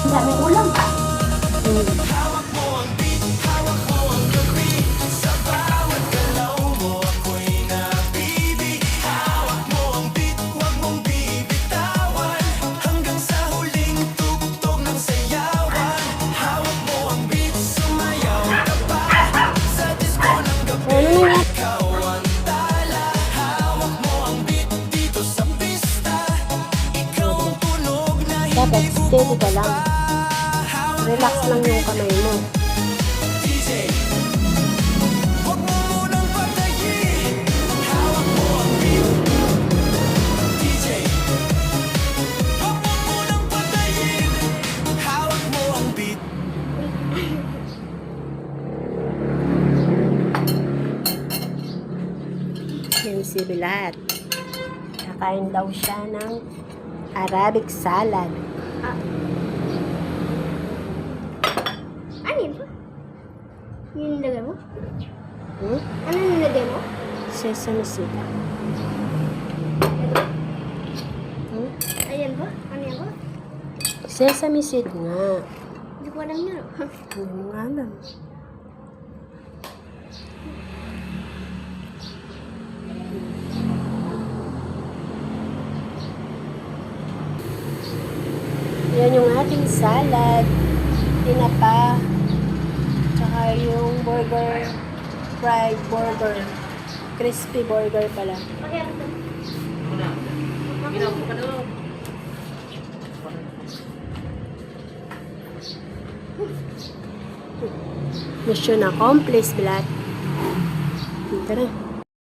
Daming ulam. Hawak mo ang beat, hawak mo ang gabi. Sa bawat galaw mo ako'y napibig. Hawak mo ang beat, huwag mong bibitawan. Hanggang sa huling tugtog ng sayawan. Hawak mo ang beat, sumayaw ka pa. Sa disco ng gabi, ikaw ang tala. Hawak mo ang beat dito sa pista. Ikaw ang tunog na Dapat hindi steady ka lang. Relax lang yung kamay mo. DJ, huwag mo munang patayin. Hawak mo ang beat. DJ, huwag mo munang patayin. Hawak mo ang beat. Yan si Bilat. Kakain daw siya ng Arabic salad. Ano yun po? Yung nilagay mo? Hmm? Ano yung nilagay mo? Sesame seed. Hmm? Ayan po? Ano yan po? Sesame seed nga. Hindi ko alam yun. Hindi mo nga alam. Yan yung ating salad, tinapa, tsaka yung burger, fried burger, crispy burger pala. Pakiano to? Mission accomplished, Bilat. Tara.